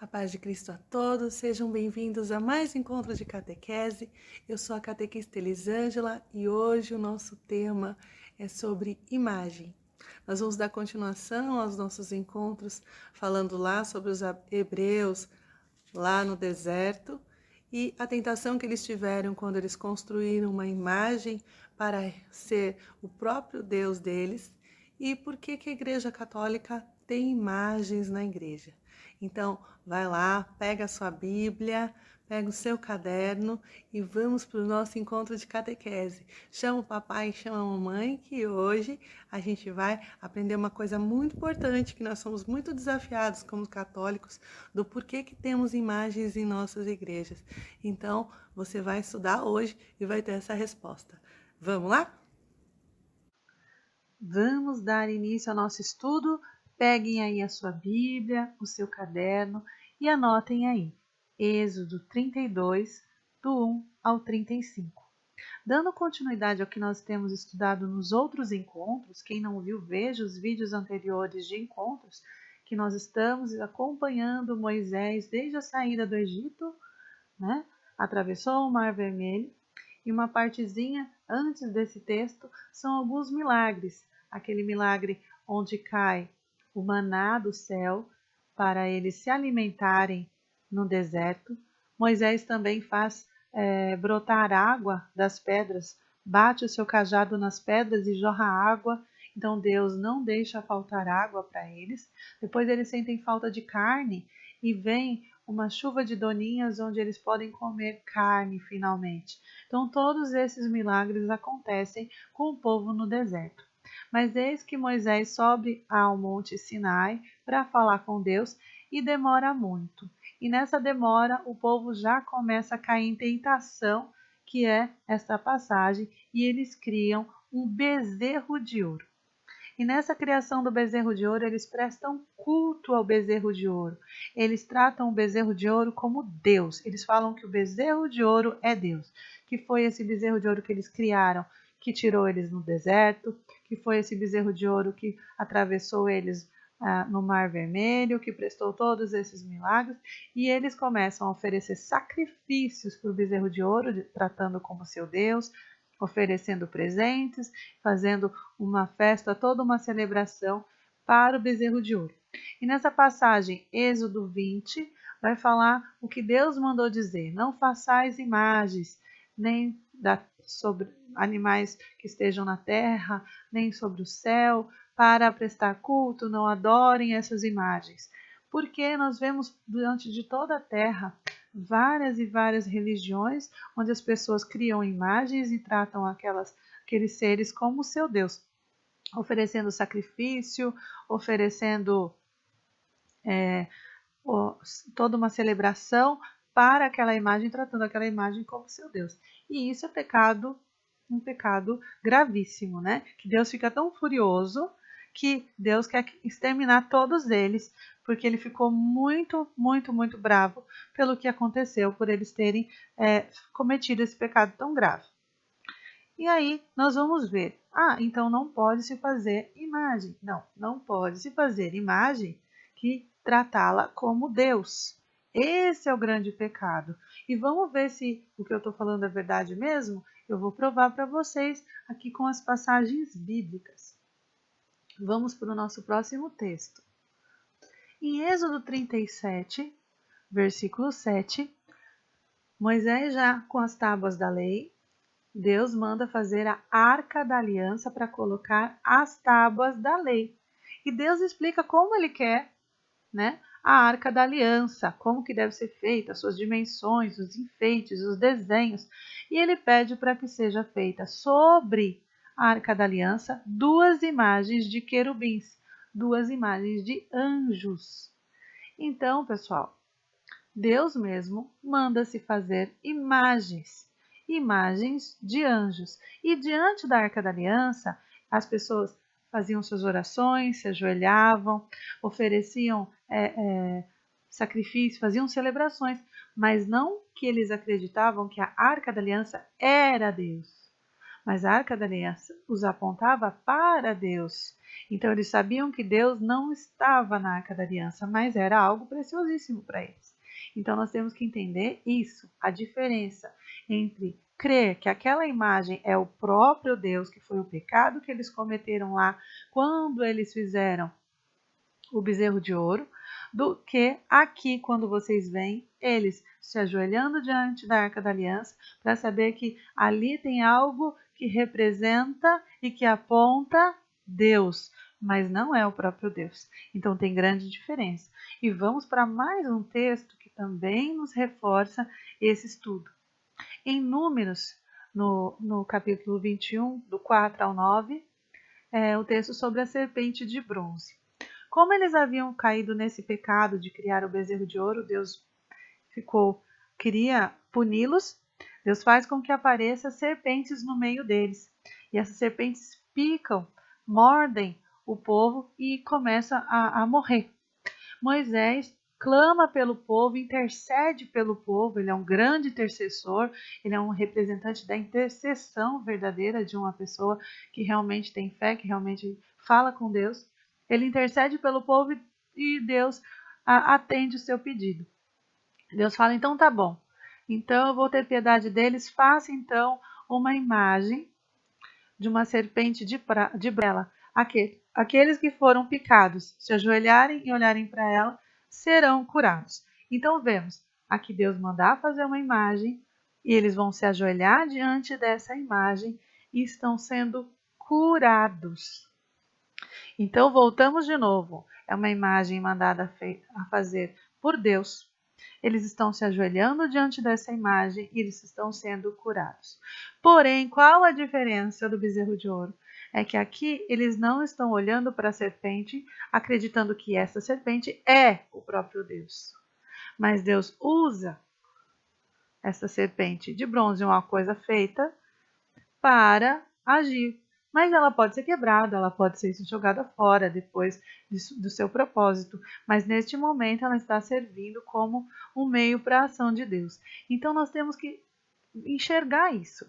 A paz de Cristo a todos, sejam bem-vindos a mais um encontro de catequese. Eu sou a catequista Elisângela e hoje o nosso tema é sobre imagem. Nós vamos dar continuação aos nossos encontros, falando lá sobre os hebreus lá no deserto e a tentação que eles tiveram quando eles construíram uma imagem para ser o próprio Deus deles e por que a Igreja Católica tem imagens na igreja. Então, vai lá, pega a sua Bíblia, pega o seu caderno e vamos para o nosso encontro de catequese. Chama o papai, chama a mamãe, que hoje a gente vai aprender uma coisa muito importante, que nós somos muito desafiados como católicos, do porquê que temos imagens em nossas igrejas. Então, você vai estudar hoje e vai ter essa resposta. Vamos lá? Vamos dar início ao nosso estudo. Peguem aí a sua Bíblia, o seu caderno e anotem aí. Êxodo 32, do 1 ao 35. Dando continuidade ao que nós temos estudado nos outros encontros, quem não viu, veja os vídeos anteriores de encontros, que nós estamos acompanhando Moisés desde a saída do Egito, né? Atravessou o Mar Vermelho, e uma partezinha antes desse texto são alguns milagres. Aquele milagre onde cai o maná do céu para eles se alimentarem no deserto. Moisés também faz brotar água das pedras, bate o seu cajado nas pedras e jorra água. Então Deus não deixa faltar água para eles. Depois eles sentem falta de carne e vem uma chuva de doninhas onde eles podem comer carne finalmente. Então todos esses milagres acontecem com o povo no deserto. Mas eis que Moisés sobe ao monte Sinai para falar com Deus e demora muito. E nessa demora o povo já começa a cair em tentação, que é esta passagem, e eles criam um bezerro de ouro. E nessa criação do bezerro de ouro, eles prestam culto ao bezerro de ouro. Eles tratam o bezerro de ouro como Deus. Eles falam que o bezerro de ouro é Deus. Que foi esse bezerro de ouro que eles criaram, que tirou eles no deserto, que foi esse bezerro de ouro que atravessou eles no Mar Vermelho, que prestou todos esses milagres, e eles começam a oferecer sacrifícios para o bezerro de ouro, tratando como seu Deus, oferecendo presentes, fazendo uma festa, toda uma celebração para o bezerro de ouro. E nessa passagem, Êxodo 20, vai falar o que Deus mandou dizer: não façais imagens, nem sobre animais que estejam na terra, nem sobre o céu, para prestar culto, não adorem essas imagens. Porque nós vemos diante de toda a terra várias e várias religiões onde as pessoas criam imagens e tratam aqueles seres como seu Deus, oferecendo sacrifício, oferecendo toda uma celebração para aquela imagem, tratando aquela imagem como seu Deus. E isso é pecado, um pecado gravíssimo, né? Que Deus fica tão furioso que Deus quer exterminar todos eles, porque ele ficou muito, muito, muito bravo pelo que aconteceu, por eles terem cometido esse pecado tão grave. E aí nós vamos ver, então não pode se fazer imagem. Não, não pode se fazer imagem que tratá-la como Deus. Esse é o grande pecado. E vamos ver se o que eu estou falando é verdade mesmo? Eu vou provar para vocês aqui com as passagens bíblicas. Vamos para o nosso próximo texto. Em Êxodo 37, versículo 7, Moisés já com as tábuas da lei, Deus manda fazer a arca da aliança para colocar as tábuas da lei. E Deus explica como ele quer, né, a arca da aliança, como que deve ser feita, as suas dimensões, os enfeites, os desenhos. E ele pede para que seja feita sobre a arca da aliança 2 imagens de querubins, 2 imagens de anjos. Então, pessoal, Deus mesmo manda se fazer imagens de anjos. E diante da Arca da Aliança, as pessoas faziam suas orações, se ajoelhavam, ofereciam sacrifícios, faziam celebrações, mas não que eles acreditavam que a Arca da Aliança era Deus, mas a Arca da Aliança os apontava para Deus. Então eles sabiam que Deus não estava na Arca da Aliança, mas era algo preciosíssimo para eles. Então nós temos que entender isso, a diferença entre crer que aquela imagem é o próprio Deus, que foi o pecado que eles cometeram lá quando eles fizeram o bezerro de ouro, do que aqui, quando vocês veem eles se ajoelhando diante da Arca da Aliança, para saber que ali tem algo que representa e que aponta Deus, mas não é o próprio Deus. Então tem grande diferença. E vamos para mais um texto que também nos reforça esse estudo. Em Números, no capítulo 21, do 4 ao 9, é o texto sobre a serpente de bronze. Como eles haviam caído nesse pecado de criar o bezerro de ouro, Deus queria puni-los. Deus faz com que apareçam serpentes no meio deles. E essas serpentes picam, mordem o povo e começam a morrer. Moisés clama pelo povo, intercede pelo povo, ele é um grande intercessor, ele é um representante da intercessão verdadeira de uma pessoa que realmente tem fé, que realmente fala com Deus. Ele intercede pelo povo e Deus atende o seu pedido. Deus fala, então tá bom, então eu vou ter piedade deles, faça então uma imagem de uma serpente de brela. Aqueles que foram picados, se ajoelharem e olharem para ela, serão curados. Então vemos aqui Deus mandar fazer uma imagem e eles vão se ajoelhar diante dessa imagem e estão sendo curados. Então voltamos de novo. É uma imagem mandada a fazer por Deus. Eles estão se ajoelhando diante dessa imagem e eles estão sendo curados. Porém, qual a diferença do bezerro de ouro? É que aqui eles não estão olhando para a serpente, acreditando que essa serpente é o próprio Deus. Mas Deus usa essa serpente de bronze, uma coisa feita, para agir. Mas ela pode ser quebrada, ela pode ser jogada fora depois do seu propósito. Mas neste momento ela está servindo como um meio para a ação de Deus. Então nós temos que enxergar isso.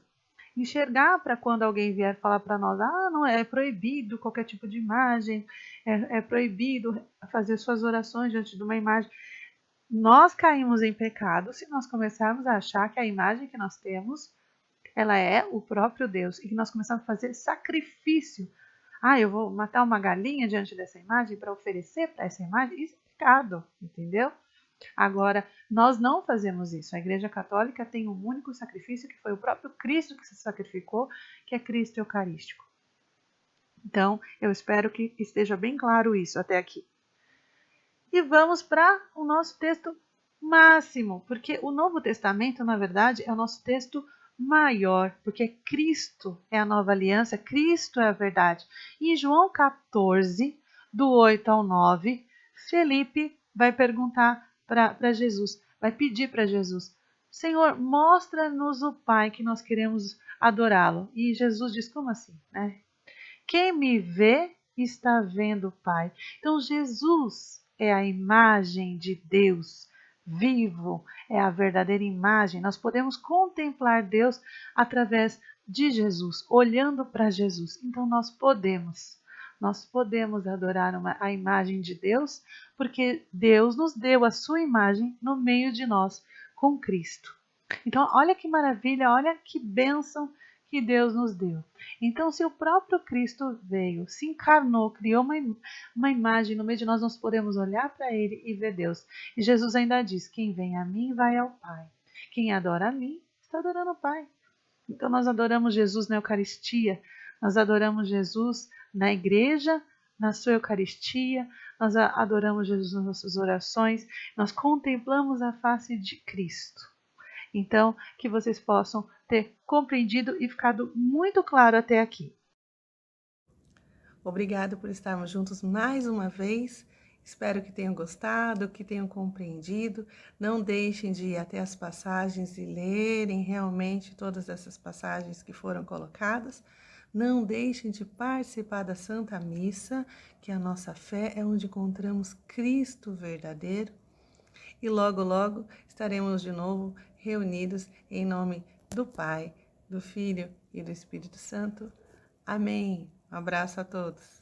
Enxergar para quando alguém vier falar para nós, não, é proibido qualquer tipo de imagem, é proibido fazer suas orações diante de uma imagem. Nós caímos em pecado se nós começarmos a achar que a imagem que nós temos ela é o próprio Deus, e que nós começamos a fazer sacrifício. Eu vou matar uma galinha diante dessa imagem para oferecer para essa imagem. Isso é pecado, entendeu? Agora, nós não fazemos isso. A Igreja Católica tem um único sacrifício, que foi o próprio Cristo que se sacrificou, que é Cristo Eucarístico. Então, eu espero que esteja bem claro isso até aqui. E vamos para o nosso texto máximo, porque o Novo Testamento, na verdade, é o nosso texto maior, porque Cristo é a nova aliança, Cristo é a verdade. E em João 14, do 8 ao 9, Felipe vai perguntar para Jesus, vai pedir para Jesus, Senhor, mostra-nos o Pai que nós queremos adorá-lo. E Jesus diz, como assim? Quem me vê está vendo o Pai. Então Jesus é a imagem de Deus vivo, é a verdadeira imagem. Nós podemos contemplar Deus através de Jesus, olhando para Jesus. Então nós podemos adorar a imagem de Deus, porque Deus nos deu a sua imagem no meio de nós, com Cristo. Então olha que maravilha, olha que bênção que Deus nos deu. Então, se o próprio Cristo veio, se encarnou, criou uma imagem no meio de nós, nós podemos olhar para ele e ver Deus. E Jesus ainda diz, quem vem a mim vai ao Pai. Quem adora a mim está adorando o Pai. Então, nós adoramos Jesus na Eucaristia, nós adoramos Jesus na igreja, na sua Eucaristia, nós adoramos Jesus nas nossas orações, nós contemplamos a face de Cristo. Então, que vocês possam ter compreendido e ficado muito claro até aqui. Obrigada por estarmos juntos mais uma vez. Espero que tenham gostado, que tenham compreendido. Não deixem de ir até as passagens e lerem realmente todas essas passagens que foram colocadas. Não deixem de participar da Santa Missa, que a nossa fé é onde encontramos Cristo verdadeiro. E logo, logo estaremos de novo reunidos em nome do Pai, do Filho e do Espírito Santo. Amém. Um abraço a todos.